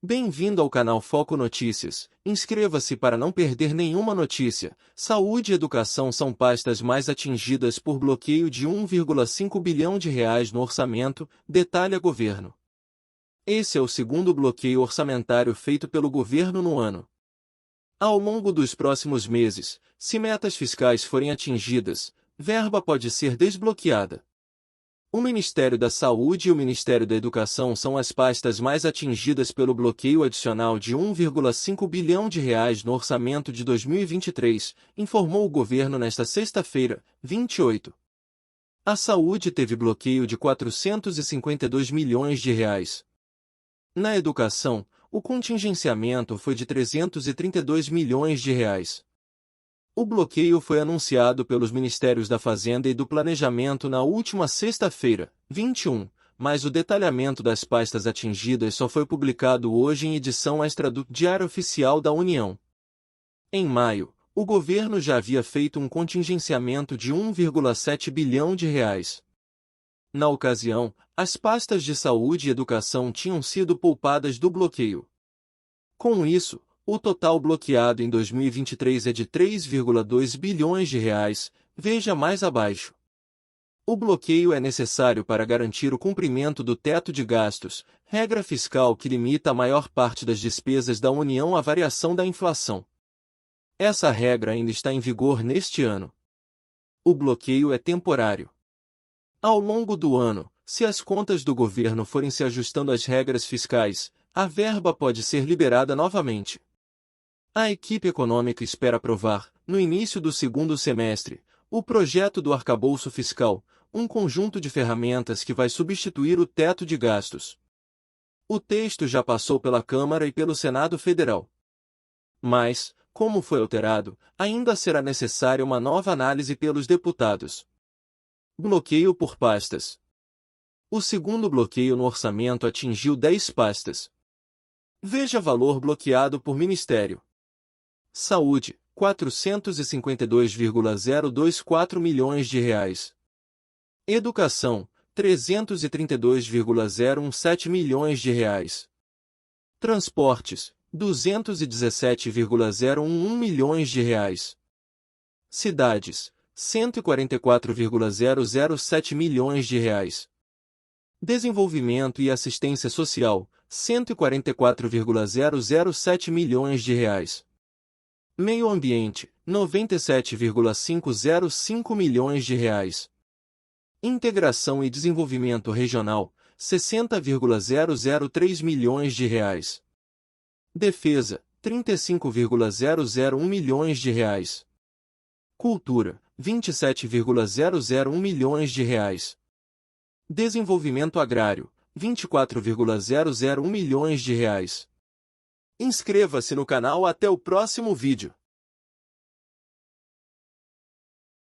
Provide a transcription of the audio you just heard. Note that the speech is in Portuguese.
Bem-vindo ao canal Foco Notícias. Inscreva-se para não perder nenhuma notícia. Saúde e educação são pastas mais atingidas por bloqueio de 1,5 bilhão de reais no orçamento, detalha governo. Esse é o segundo bloqueio orçamentário feito pelo governo no ano. Ao longo dos próximos meses, se metas fiscais forem atingidas, verba pode ser desbloqueada. O Ministério da Saúde e o Ministério da Educação são as pastas mais atingidas pelo bloqueio adicional de 1,5 bilhão de reais no orçamento de 2023, informou o governo nesta sexta-feira, 28. A saúde teve bloqueio de 452 milhões de reais. Na educação, o contingenciamento foi de 332 milhões de reais. O bloqueio foi anunciado pelos Ministérios da Fazenda e do Planejamento na última sexta-feira, 21, mas o detalhamento das pastas atingidas só foi publicado hoje em edição extra do Diário Oficial da União. Em maio, o governo já havia feito um contingenciamento de 1,7 bilhão de reais. Na ocasião, as pastas de saúde e educação tinham sido poupadas do bloqueio. Com isso, o total bloqueado em 2023 é de 3,2 bilhões de reais, veja mais abaixo. O bloqueio é necessário para garantir o cumprimento do teto de gastos, regra fiscal que limita a maior parte das despesas da União à variação da inflação. Essa regra ainda está em vigor neste ano. O bloqueio é temporário. Ao longo do ano, se as contas do governo forem se ajustando às regras fiscais, a verba pode ser liberada novamente. A equipe econômica espera aprovar, no início do segundo semestre, o projeto do arcabouço fiscal, um conjunto de ferramentas que vai substituir o teto de gastos. O texto já passou pela Câmara e pelo Senado Federal. Mas, como foi alterado, ainda será necessária uma nova análise pelos deputados. Bloqueio por pastas. O segundo bloqueio no orçamento atingiu 10 pastas. Veja valor bloqueado por ministério. Saúde, 452,024 milhões de reais. Educação, 332,017 milhões de reais. Transportes, 217,011 milhões de reais. Cidades, 144,007 milhões de reais. Desenvolvimento e assistência social, 144,007 milhões de reais. Meio Ambiente, 97,505 milhões de reais. Integração e Desenvolvimento Regional, 60,003 milhões de reais. Defesa, 35,001 milhões de reais. Cultura, 27,001 milhões de reais. Desenvolvimento Agrário, 24,001 milhões de reais. Inscreva-se no canal até o próximo vídeo.